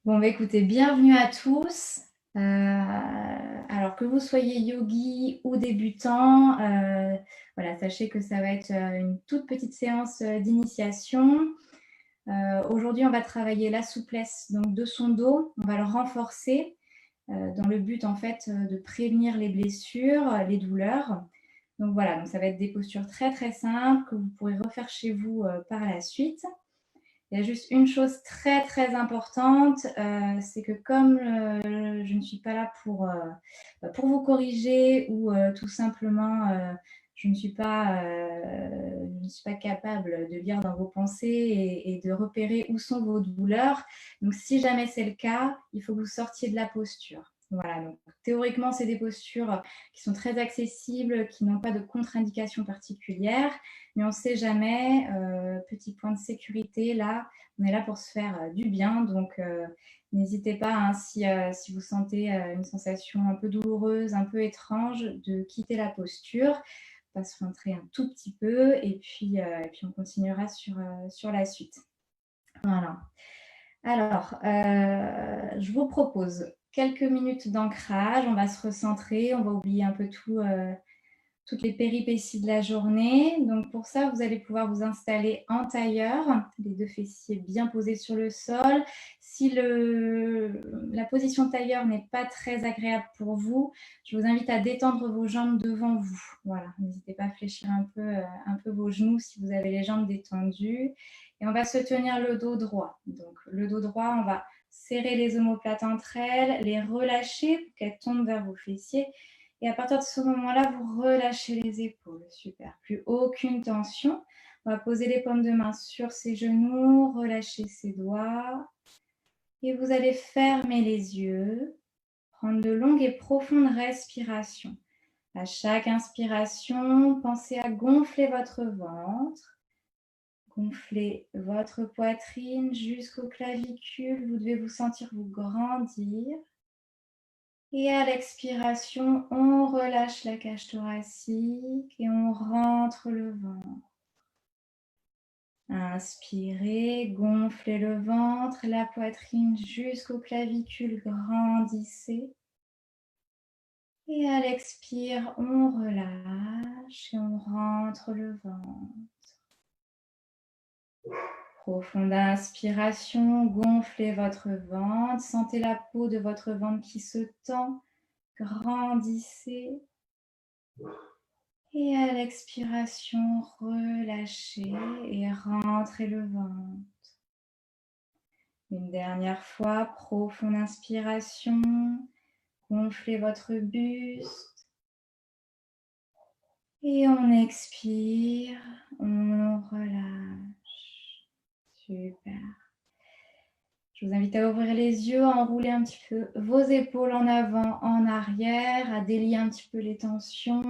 Bon, bah, écoutez, bienvenue à tous. Alors que vous soyez yogi ou débutant, voilà, sachez que ça va être une toute petite séance d'initiation. Aujourd'hui, on va travailler la souplesse donc, de son dos. On va le renforcer dans le but en fait de prévenir les blessures, les douleurs. Donc voilà, donc ça va être des postures très très simples que vous pourrez refaire chez vous par la suite. Il y a juste une chose très très importante, c'est que comme je ne suis pas là pour vous corriger ou tout simplement je ne suis pas capable de lire dans vos pensées et de repérer où sont vos douleurs. Donc si jamais c'est le cas, il faut que vous sortiez de la posture. Voilà, donc théoriquement, c'est des postures qui sont très accessibles, qui n'ont pas de contre-indication particulière. Mais on ne sait jamais, petit point de sécurité, là, on est là pour se faire du bien. Donc, n'hésitez pas, hein, si vous sentez une sensation un peu douloureuse, un peu étrange, de quitter la posture, on va se rentrer un tout petit peu et puis on continuera sur la suite. Voilà. Alors, je vous propose quelques minutes d'ancrage. On va se recentrer, on va oublier un peu toutes les péripéties de la journée. Donc pour ça, vous allez pouvoir vous installer en tailleur, les deux fessiers bien posés sur le sol. Si la position tailleur n'est pas très agréable pour vous, je vous invite à détendre vos jambes devant vous. Voilà, n'hésitez pas à fléchir un peu vos genoux si vous avez les jambes détendues. Et on va se tenir le dos droit. Donc le dos droit, on va serrer les omoplates entre elles, les relâcher pour qu'elles tombent vers vos fessiers. Et à partir de ce moment-là, vous relâchez les épaules. Super. Plus aucune tension. On va poser les paumes de main sur ses genoux, relâcher ses doigts. Et vous allez fermer les yeux, prendre de longues et profondes respirations. À chaque inspiration, pensez à gonfler votre ventre, gonfler votre poitrine jusqu'aux clavicules. Vous devez vous sentir vous grandir. Et à l'expiration, on relâche la cage thoracique et on rentre le ventre. Inspirez, gonflez le ventre, la poitrine jusqu'aux clavicules, grandissez. Et à l'expire, on relâche et on rentre le ventre. Profonde inspiration, gonflez votre ventre, sentez la peau de votre ventre qui se tend, grandissez. Et à l'expiration, relâchez et rentrez le ventre. Une dernière fois, profonde inspiration, gonflez votre buste. Et on expire, on relâche. Super. Je vous invite à ouvrir les yeux, à enrouler un petit peu vos épaules en avant, en arrière, à délier un petit peu les tensions.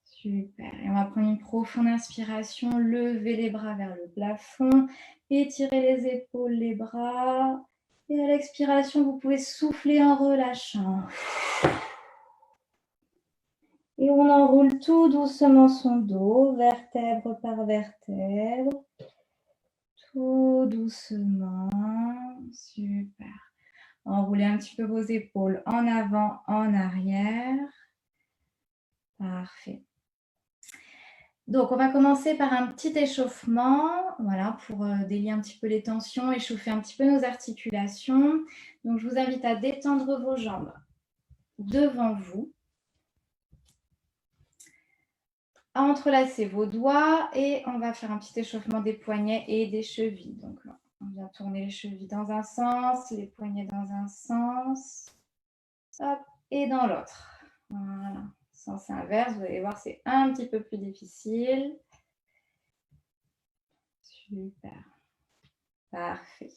Super. Et on va prendre une profonde inspiration, lever les bras vers le plafond, étirer les épaules, les bras. Et à l'expiration, vous pouvez souffler en relâchant. Et on enroule tout doucement son dos, vertèbre par vertèbre. Tout doucement. Super. Enroulez un petit peu vos épaules en avant, en arrière. Parfait. Donc, on va commencer par un petit échauffement, voilà, pour délier un petit peu les tensions, échauffer un petit peu nos articulations. Donc, je vous invite à détendre vos jambes devant vous, à entrelacer vos doigts et on va faire un petit échauffement des poignets et des chevilles. Donc, on vient tourner les chevilles dans un sens, les poignets dans un sens, hop, et dans l'autre. Voilà, sens inverse, vous allez voir, c'est un petit peu plus difficile. Super. Parfait.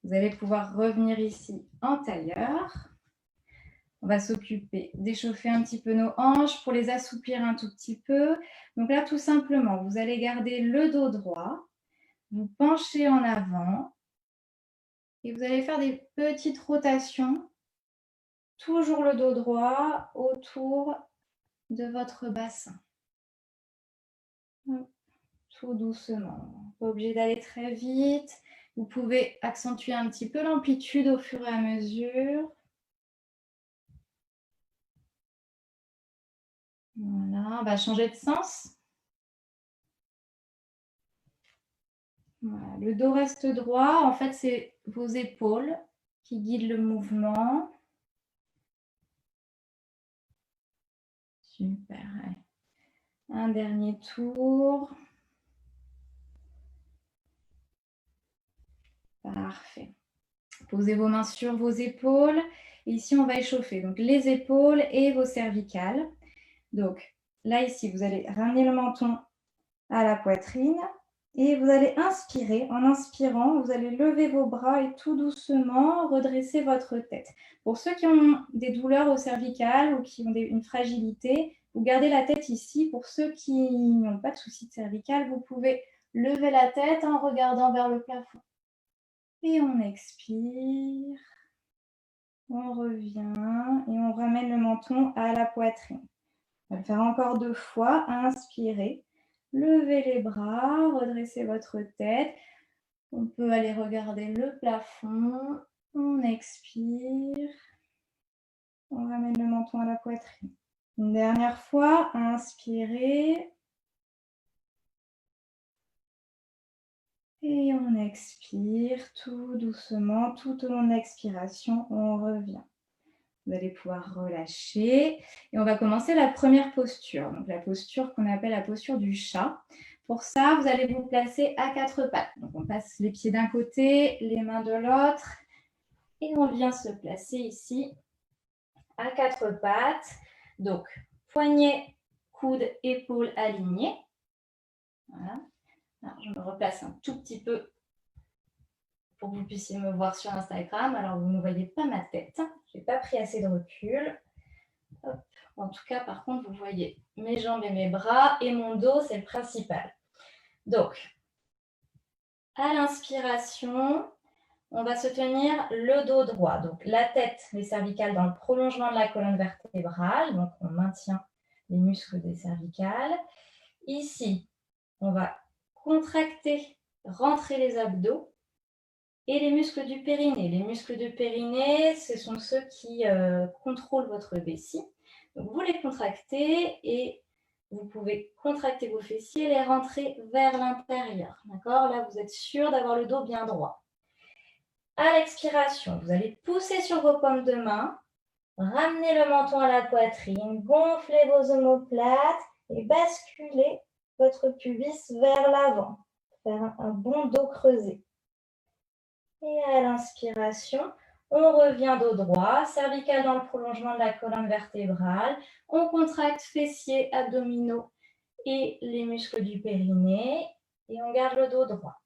Vous allez pouvoir revenir ici en tailleur. On va s'occuper d'échauffer un petit peu nos hanches pour les assouplir un tout petit peu. Donc là, tout simplement, vous allez garder le dos droit, vous penchez en avant et vous allez faire des petites rotations, toujours le dos droit autour de votre bassin. Tout doucement. Pas obligé d'aller très vite. Vous pouvez accentuer un petit peu l'amplitude au fur et à mesure. Voilà, on va changer de sens. Voilà, le dos reste droit. En fait, c'est vos épaules qui guident le mouvement. Super. Allez. Un dernier tour. Parfait. Posez vos mains sur vos épaules. Et ici, on va échauffer donc les épaules et vos cervicales. Donc là, ici, vous allez ramener le menton à la poitrine et vous allez inspirer. En inspirant, vous allez lever vos bras et tout doucement redresser votre tête. Pour ceux qui ont des douleurs au cervical ou qui ont une fragilité, vous gardez la tête ici. Pour ceux qui n'ont pas de soucis de cervical, vous pouvez lever la tête en regardant vers le plafond. Et on expire. On revient et on ramène le menton à la poitrine. On va le faire encore 2 fois. Inspirez. Levez les bras, redressez votre tête. On peut aller regarder le plafond. On expire. On ramène le menton à la poitrine. Une dernière fois, inspirez. Et on expire tout doucement. Tout au long de l'expiration, on revient. Vous allez pouvoir relâcher. Et on va commencer la première posture. Donc la posture qu'on appelle la posture du chat. Pour ça, vous allez vous placer à 4 pattes. Donc on passe les pieds d'un côté, les mains de l'autre. Et on vient se placer ici à 4 pattes. Donc poignets, coudes, épaules alignées. Voilà. Alors, je me replace un tout petit peu pour que vous puissiez me voir sur Instagram. Alors, vous ne voyez pas ma tête. Je n'ai pas pris assez de recul. Hop. En tout cas, par contre, vous voyez mes jambes et mes bras et mon dos, c'est le principal. Donc, à l'inspiration, on va se tenir le dos droit. Donc, la tête, les cervicales dans le prolongement de la colonne vertébrale. Donc, on maintient les muscles des cervicales. Ici, on va contracter, rentrer les abdos et les muscles du périnée. Les muscles du périnée, ce sont ceux qui contrôlent votre vessie. Donc, vous les contractez et vous pouvez contracter vos fessiers et les rentrer vers l'intérieur. D'accord? Là, vous êtes sûr d'avoir le dos bien droit. À l'expiration, vous allez pousser sur vos paumes de main, ramener le menton à la poitrine, gonfler vos omoplates et basculer votre pubis vers l'avant. Faire un bon dos creusé. Et à l'inspiration, on revient dos droit, cervical dans le prolongement de la colonne vertébrale. On contracte fessiers, abdominaux et les muscles du périnée. Et on garde le dos droit.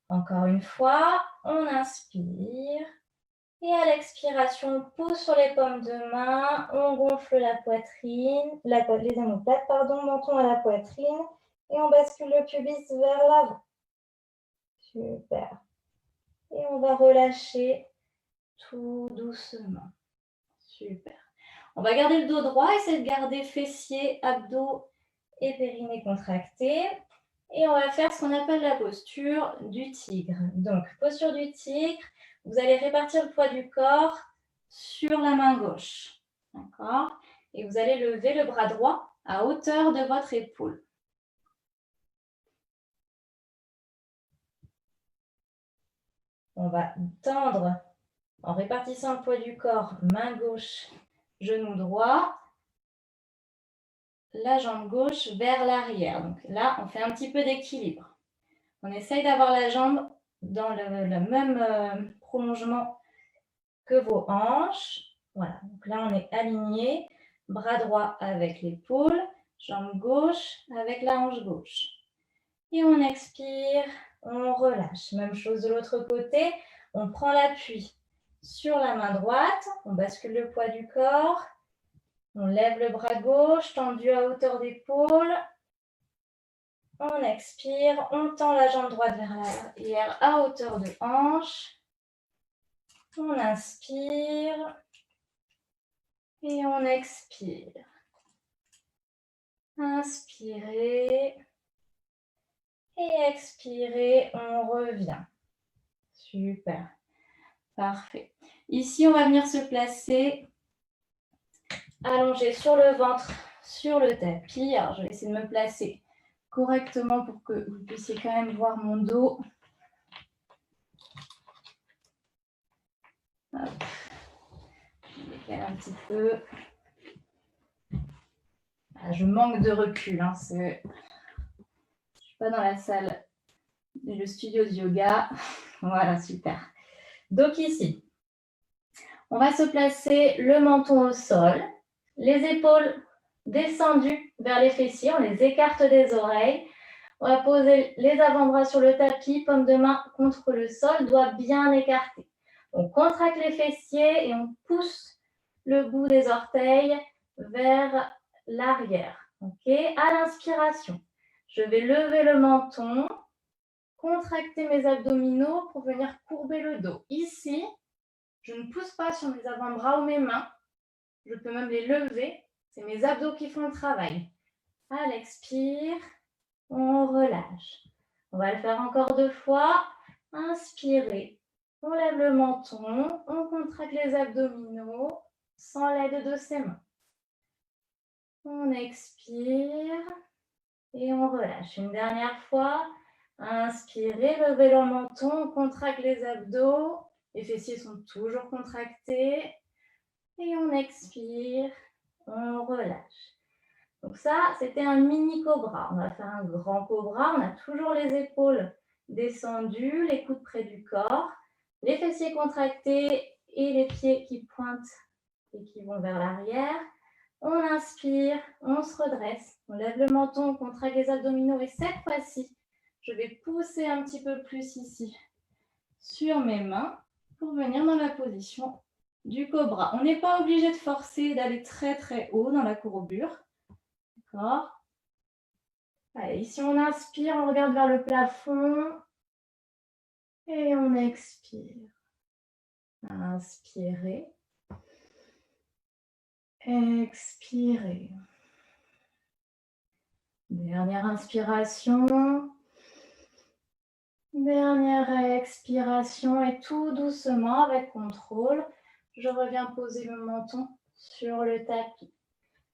Encore une fois, on inspire. Et à l'expiration, on pousse sur les paumes de main. On gonfle la poitrine, les omoplates, menton à la poitrine. Et on bascule le pubis vers l'avant. Super. Et on va relâcher tout doucement. Super. On va garder le dos droit, essayer de garder fessiers, abdos et périnée contractés. Et on va faire ce qu'on appelle la posture du tigre. Donc, posture du tigre, vous allez répartir le poids du corps sur la main gauche. D'accord? Et vous allez lever le bras droit à hauteur de votre épaule. On va tendre en répartissant le poids du corps, main gauche, genou droit, la jambe gauche vers l'arrière. Donc là, on fait un petit peu d'équilibre. On essaye d'avoir la jambe dans le même prolongement que vos hanches. Voilà, donc là, on est aligné, bras droit avec l'épaule, jambe gauche avec la hanche gauche. Et on expire, on relâche. Même chose de l'autre côté, on prend l'appui sur la main droite, on bascule le poids du corps, on lève le bras gauche, tendu à hauteur d'épaule. On expire, on tend la jambe droite vers l'arrière à hauteur de hanche. On inspire et on expire. Inspirez et expirez, on revient. Super. Parfait. Ici, on va venir se placer allongé sur le ventre, sur le tapis. Alors, je vais essayer de me placer correctement pour que vous puissiez quand même voir mon dos. Hop. Je décale un petit peu. Ah, je manque de recul. Hein, je ne suis pas dans la salle, le studio de yoga. Voilà, super. Donc ici, on va se placer le menton au sol, les épaules descendues vers les fessiers, on les écarte des oreilles. On va poser les avant-bras sur le tapis, paume de main contre le sol, doigts bien écartés. On contracte les fessiers et on pousse le bout des orteils vers l'arrière. Okay. À l'inspiration, je vais lever le menton, contracter mes abdominaux pour venir courber le dos. Ici, je ne pousse pas sur mes avant-bras ou mes mains. Je peux même les lever. C'est mes abdos qui font le travail. À l'expire, on relâche. On va le faire encore 2 fois. Inspirez. On lève le menton. On contracte les abdominaux sans l'aide de ses mains. On expire et on relâche. Une dernière fois. Inspirez, levez le menton. On contracte les abdos. Les fessiers sont toujours contractés. Et on expire. On relâche. Donc ça, c'était un mini cobra. On va faire un grand cobra. On a toujours les épaules descendues, les coudes près du corps, les fessiers contractés et les pieds qui pointent et qui vont vers l'arrière. On inspire, on se redresse, on lève le menton, on contracte les abdominaux et cette fois-ci, je vais pousser un petit peu plus ici sur mes mains pour venir dans la position du cobra. On n'est pas obligé de forcer d'aller très très haut dans la courbure. D'accord. Allez, ici on inspire, on regarde vers le plafond et on expire. Inspirez. Expirez. Dernière inspiration. Dernière expiration et tout doucement avec contrôle, je reviens poser le menton sur le tapis.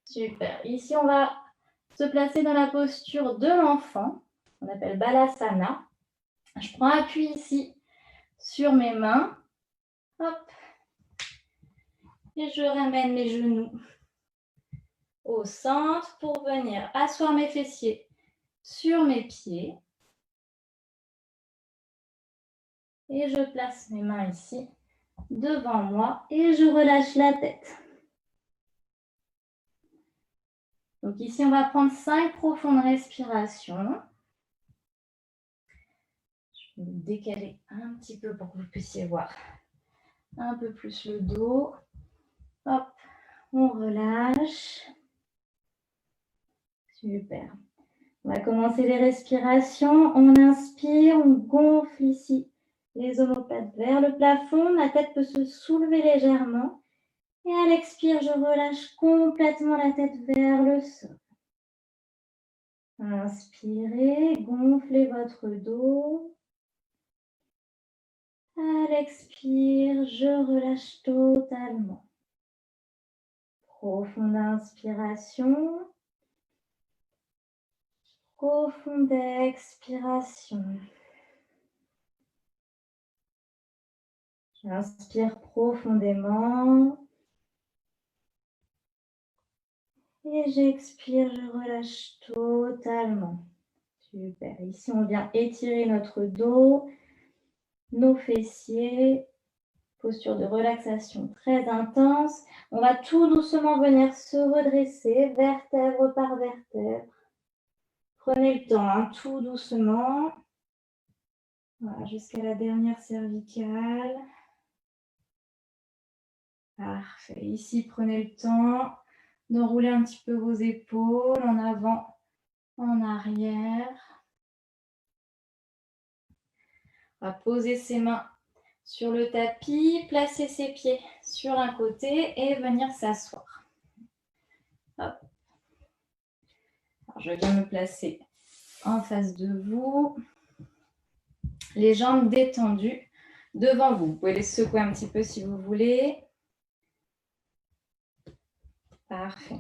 Super. Ici, on va se placer dans la posture de l'enfant, on appelle Balasana. Je prends appui ici sur mes mains. Hop. Et je ramène mes genoux au centre pour venir asseoir mes fessiers sur mes pieds. Et je place mes mains ici devant moi et je relâche la tête. Donc ici, on va prendre 5 profondes respirations. Je vais me décaler un petit peu pour que vous puissiez voir un peu plus le dos. Hop, on relâche. Super. On va commencer les respirations. On inspire, on gonfle ici les omoplates vers le plafond. La tête peut se soulever légèrement. Et à l'expire, je relâche complètement la tête vers le sol. Inspirez, gonflez votre dos. À l'expire, je relâche totalement. Profonde inspiration. Profonde expiration. J'inspire profondément. Et j'expire, je relâche totalement. Super. Ici, on vient étirer notre dos, nos fessiers. Posture de relaxation très intense. On va tout doucement venir se redresser, vertèbre par vertèbre. Prenez le temps, hein, tout doucement. Voilà, jusqu'à la dernière cervicale. Parfait. Ici, prenez le temps d'enrouler un petit peu vos épaules en avant, en arrière. On va poser ses mains sur le tapis, placer ses pieds sur un côté et venir s'asseoir. Hop. Alors, je viens me placer en face de vous. Les jambes détendues devant vous. Vous pouvez les secouer un petit peu si vous voulez. Parfait.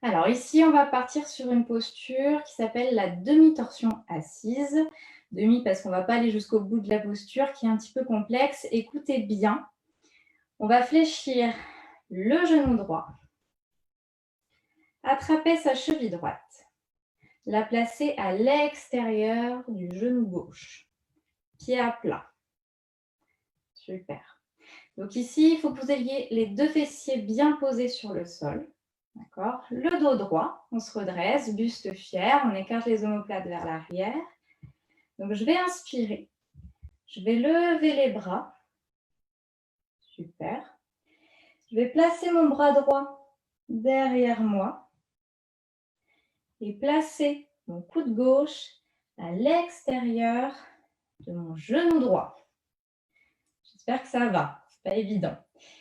Alors ici, on va partir sur une posture qui s'appelle la demi-torsion assise. Demi parce qu'on ne va pas aller jusqu'au bout de la posture qui est un petit peu complexe. Écoutez bien. On va fléchir le genou droit. Attraper sa cheville droite. La placer à l'extérieur du genou gauche. Pied à plat. Super. Donc ici, il faut que vous ayez les deux fessiers bien posés sur le sol. D'accord. Le dos droit, on se redresse, buste fier, on écarte les omoplates vers l'arrière. Donc je vais inspirer. Je vais lever les bras. Super. Je vais placer mon bras droit derrière moi et placer mon coude gauche à l'extérieur de mon genou droit. J'espère que ça va, c'est pas évident.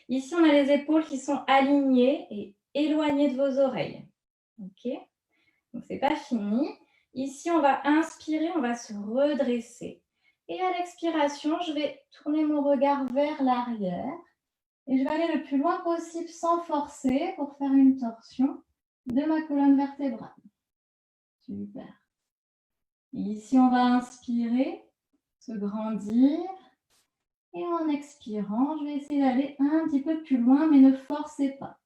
Ici, on a les épaules qui sont alignées et éloignées de vos oreilles. Ok? Donc, c'est pas fini. Ici, on va inspirer, on va se redresser. Et à l'expiration, je vais tourner mon regard vers l'arrière. Et je vais aller le plus loin possible sans forcer pour faire une torsion de ma colonne vertébrale. Super. Ici, on va inspirer, se grandir. Et en expirant, je vais essayer d'aller un petit peu plus loin, mais ne forcez pas.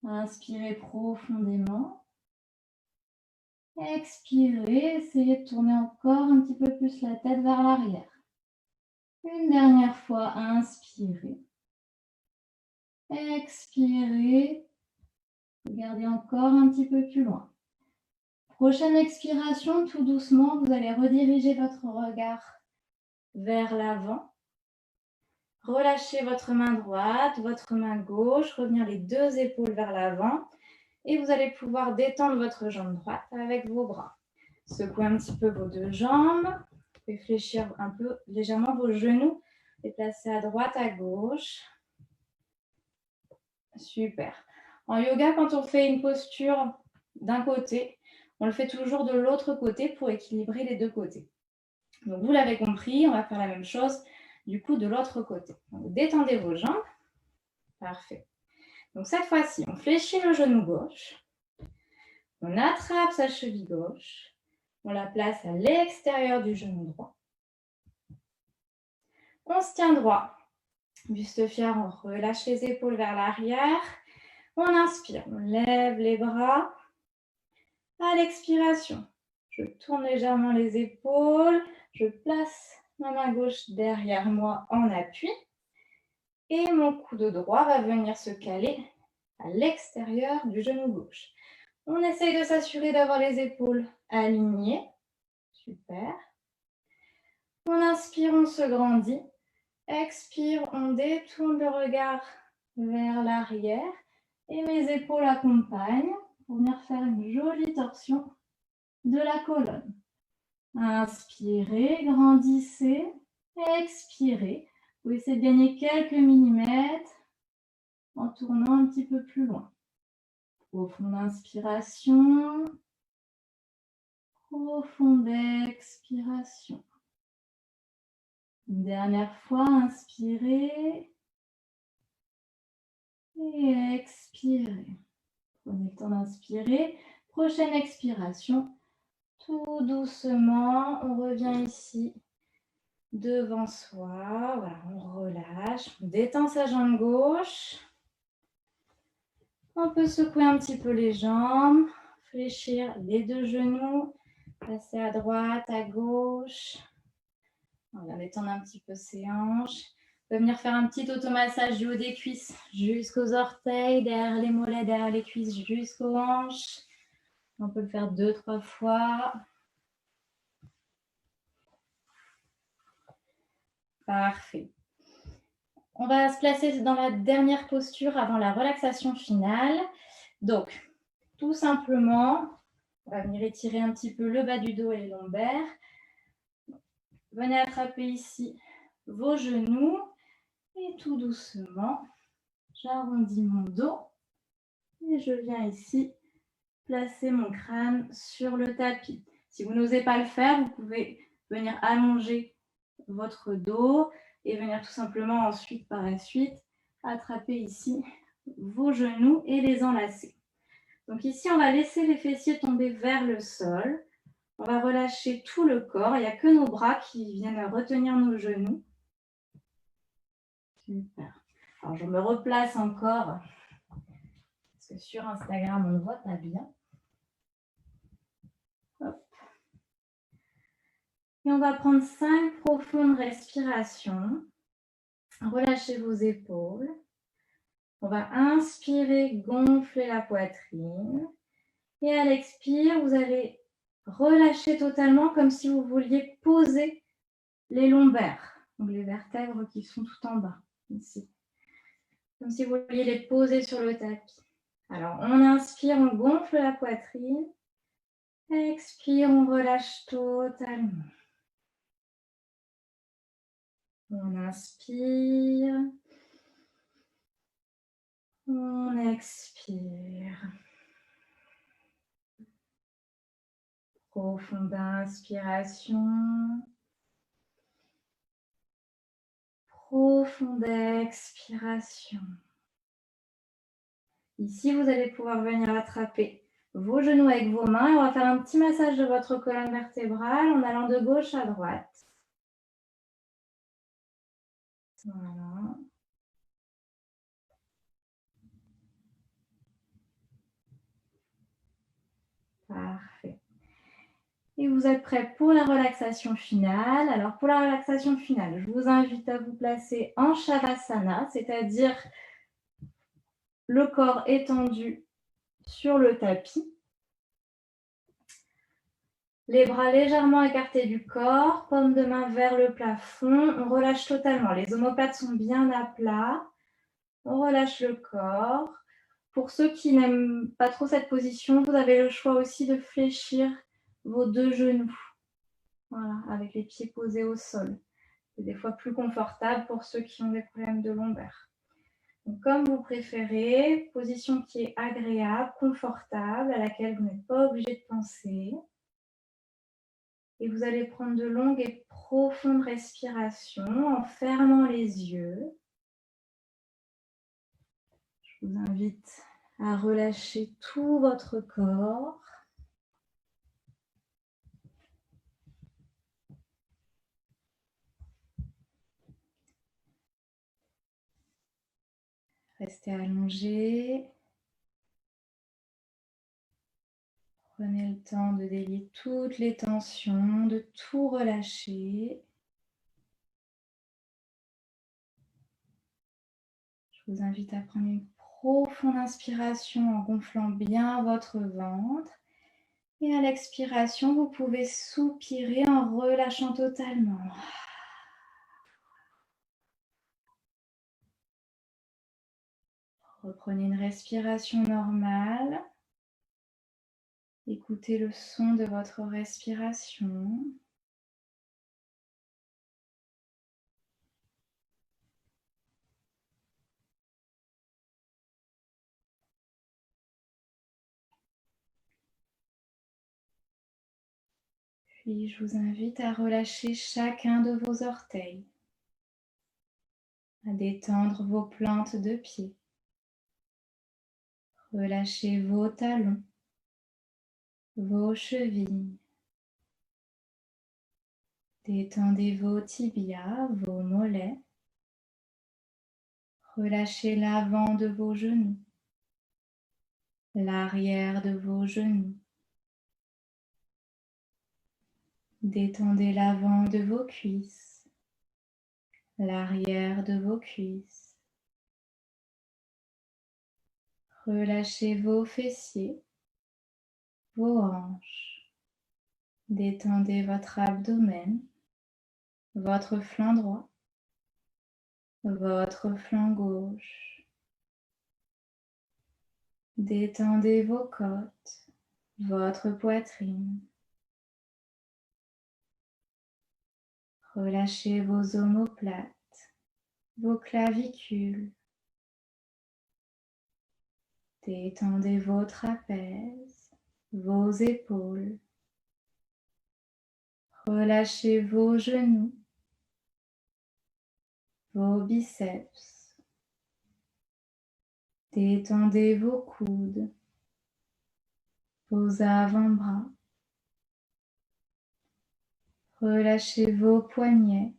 Inspirez profondément. Expirez, essayez de tourner encore un petit peu plus la tête vers l'arrière. Une dernière fois, inspirez. Expirez. Regardez encore un petit peu plus loin. Prochaine expiration, tout doucement, vous allez rediriger votre regard vers l'avant. Relâchez votre main droite, votre main gauche, revenir les deux épaules vers l'avant. Et vous allez pouvoir détendre votre jambe droite avec vos bras. Secouez un petit peu vos deux jambes. Vous pouvez fléchir un peu légèrement vos genoux. Déplacer à droite, à gauche. Super. En yoga, quand on fait une posture d'un côté, on le fait toujours de l'autre côté pour équilibrer les deux côtés. Donc, vous l'avez compris, on va faire la même chose du coup de l'autre côté. Donc, détendez vos jambes. Parfait. Donc, cette fois-ci, on fléchit le genou gauche. On attrape sa cheville gauche. On la place à l'extérieur du genou droit. On se tient droit. Buste fier, on relâche les épaules vers l'arrière. On inspire, on lève les bras. À l'expiration, je tourne légèrement les épaules. Je place ma main gauche derrière moi en appui. Et mon coude droit va venir se caler à l'extérieur du genou gauche. On essaye de s'assurer d'avoir les épaules alignées. Super. On inspire, on se grandit. Expire, on détourne le regard vers l'arrière. Et mes épaules accompagnent pour venir faire une jolie torsion de la colonne. Inspirez, grandissez. Expirez. Vous essayez de gagner quelques millimètres en tournant un petit peu plus loin. Profonde inspiration. Profonde expiration. Une dernière fois, inspirez et expirez. Prenez le temps d'inspirer. Prochaine expiration. Tout doucement, on revient ici devant soi. Voilà, on relâche. On détend sa jambe gauche. On peut secouer un petit peu les jambes. Fléchir les deux genoux. Passer à droite, à gauche. On va détendre un petit peu ses hanches. On peut venir faire un petit automassage du haut des cuisses jusqu'aux orteils, derrière les mollets, derrière les cuisses, jusqu'aux hanches. On peut le faire 2-3 fois. Parfait. On va se placer dans la dernière posture avant la relaxation finale. Donc, tout simplement, on va venir étirer un petit peu le bas du dos et les lombaires. Venez attraper ici vos genoux et tout doucement, j'arrondis mon dos et je viens ici placer mon crâne sur le tapis. Si vous n'osez pas le faire, vous pouvez venir allonger votre dos et venir tout simplement ensuite, par la suite, attraper ici vos genoux et les enlacer. Donc ici, on va laisser les fessiers tomber vers le sol. On va relâcher tout le corps. Il n'y a que nos bras qui viennent retenir nos genoux. Super. Alors, je me replace encore parce que sur Instagram, on ne voit pas bien. Hop. Et on va prendre 5 profondes respirations. Relâchez vos épaules. On va inspirer, gonfler la poitrine. Et à l'expire, vous allez relâcher totalement comme si vous vouliez poser les lombaires, donc les vertèbres qui sont tout en bas, ici. Comme si vous vouliez les poser sur le tapis. Alors, on inspire, on gonfle la poitrine. Expire, on relâche totalement. On inspire. On expire. Profonde inspiration. Profonde expiration. Ici, vous allez pouvoir venir attraper vos genoux avec vos mains. On va faire un petit massage de votre colonne vertébrale en allant de gauche à droite. Voilà. Parfait. Et vous êtes prêts pour la relaxation finale. Alors, pour la relaxation finale, je vous invite à vous placer en Shavasana, c'est-à-dire le corps étendu sur le tapis. Les bras légèrement écartés du corps, paume de main vers le plafond. On relâche totalement. Les omoplates sont bien à plat. On relâche le corps. Pour ceux qui n'aiment pas trop cette position, vous avez le choix aussi de fléchir vos 2 genoux. Voilà, avec les pieds posés au sol. C'est des fois plus confortable pour ceux qui ont des problèmes de lombaire. Donc, comme vous préférez, position qui est agréable, confortable, à laquelle vous n'êtes pas obligé de penser. Et vous allez prendre de longues et profondes respirations en fermant les yeux. Je vous invite à relâcher tout votre corps. Restez allongé. Prenez le temps de délier toutes les tensions, de tout relâcher. Je vous invite à prendre une profonde inspiration en gonflant bien votre ventre. Et à l'expiration, vous pouvez soupirer en relâchant totalement. Reprenez une respiration normale. Écoutez le son de votre respiration. Puis je vous invite à relâcher chacun de vos orteils, à détendre vos plantes de pied. Relâchez vos talons, vos chevilles. Détendez vos tibias, vos mollets. Relâchez l'avant de vos genoux, l'arrière de vos genoux. Détendez l'avant de vos cuisses, l'arrière de vos cuisses. Relâchez vos fessiers, vos hanches. Détendez votre abdomen, votre flanc droit, votre flanc gauche. Détendez vos côtes, votre poitrine. Relâchez vos omoplates, vos clavicules. Détendez vos trapèzes, vos épaules. Relâchez vos genoux, vos biceps. Détendez vos coudes, vos avant-bras. Relâchez vos poignets,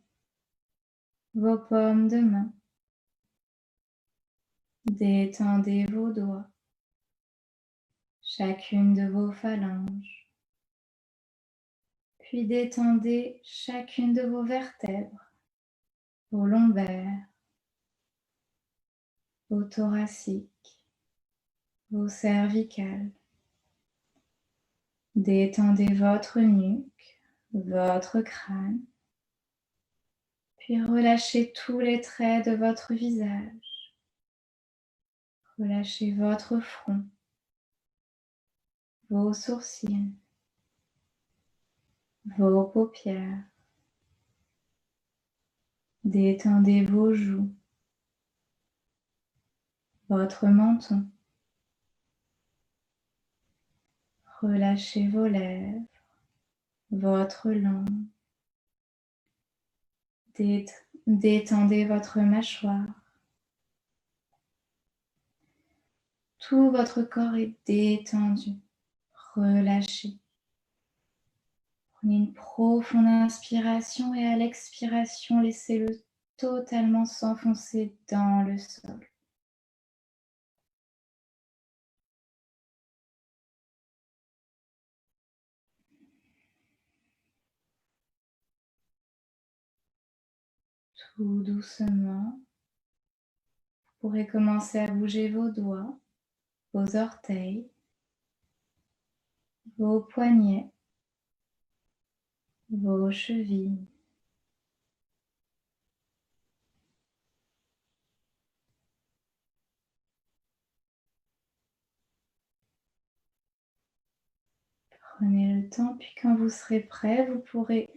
vos paumes de main. Détendez vos doigts, chacune de vos phalanges. Puis détendez chacune de vos vertèbres, vos lombaires, vos thoraciques, vos cervicales. Détendez votre nuque, votre crâne. Puis relâchez tous les traits de votre visage. Relâchez votre front, vos sourcils, vos paupières. Détendez vos joues, votre menton. Relâchez vos lèvres, votre langue. Détendez votre mâchoire. Tout votre corps est détendu, relâché. Prenez une profonde inspiration et à l'expiration, laissez-le totalement s'enfoncer dans le sol. Tout doucement, vous pourrez commencer à bouger vos doigts, vos orteils, vos poignets, vos chevilles. Prenez le temps, puis quand vous serez prêt, vous pourrez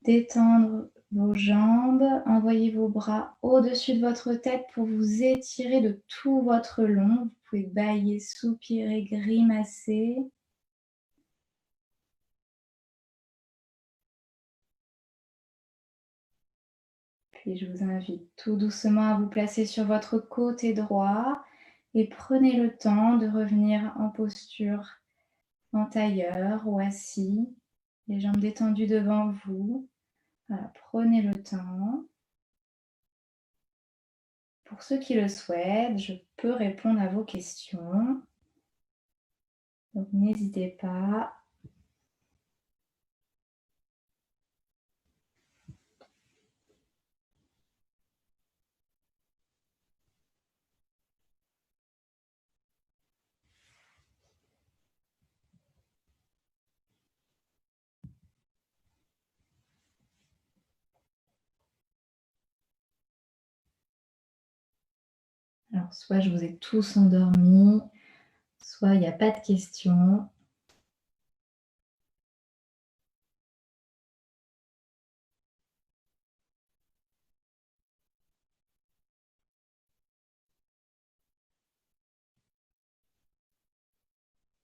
détendre vos jambes, envoyez vos bras au-dessus de votre tête pour vous étirer de tout votre long. Vous pouvez bâiller, soupirer, grimacer. Puis je vous invite tout doucement à vous placer sur votre côté droit et prenez le temps de revenir en posture en tailleur ou assis, les jambes détendues devant vous. Voilà, prenez le temps. Pour ceux qui le souhaitent, je peux répondre à vos questions. Donc n'hésitez pas. Alors, soit je vous ai tous endormis, soit il n'y a pas de questions.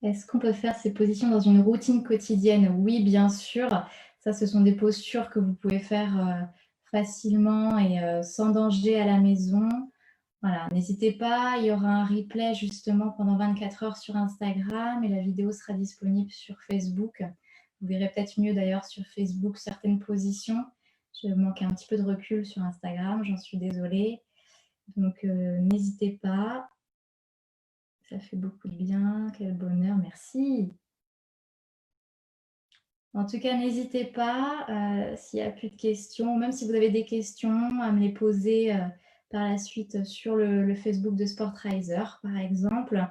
Est-ce qu'on peut faire ces positions dans une routine quotidienne? Oui, bien sûr. Ça, ce sont des postures que vous pouvez faire facilement et sans danger à la maison. Voilà, n'hésitez pas, il y aura un replay justement pendant 24 heures sur Instagram et la vidéo sera disponible sur Facebook. Vous verrez peut-être mieux d'ailleurs sur Facebook certaines positions. Je manque un petit peu de recul sur Instagram, j'en suis désolée. Donc n'hésitez pas. Ça fait beaucoup de bien, quel bonheur, merci. En tout cas, n'hésitez pas, s'il n'y a plus de questions, même si vous avez des questions, à me les poser par la suite sur le Facebook de Sportriser, par exemple.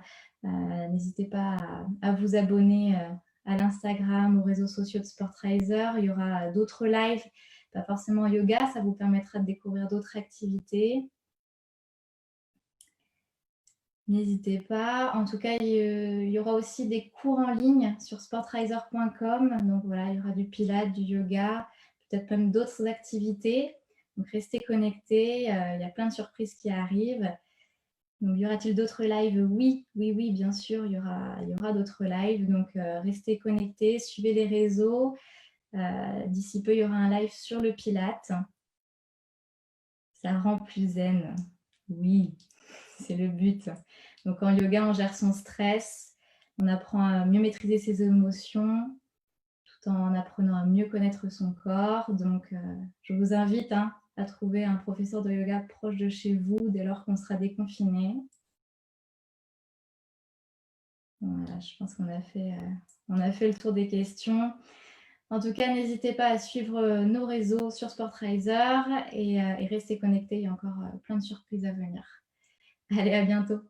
N'hésitez pas à vous abonner à l'Instagram, aux réseaux sociaux de Sportriser. Il y aura d'autres lives, pas forcément yoga, ça vous permettra de découvrir d'autres activités. N'hésitez pas. En tout cas, il y aura aussi des cours en ligne sur sportriser.com. Donc voilà, il y aura du pilates, du yoga, peut-être même d'autres activités. Donc restez connectés. Il y a plein de surprises qui arrivent. Donc y aura-t-il d'autres lives? Oui, oui, oui, bien sûr, il y aura d'autres lives. Donc restez connectés, suivez les réseaux. D'ici peu, il y aura un live sur le pilates. Ça rend plus zen. Oui, c'est le but. Donc en yoga, on gère son stress, on apprend à mieux maîtriser ses émotions, tout en apprenant à mieux connaître son corps. Donc je vous invite, hein, à trouver un professeur de yoga proche de chez vous dès lors qu'on sera déconfiné. Voilà, je pense on a fait le tour des questions. En tout cas, n'hésitez pas à suivre nos réseaux sur Sportriser et restez connectés, il y a encore plein de surprises à venir. Allez, à bientôt.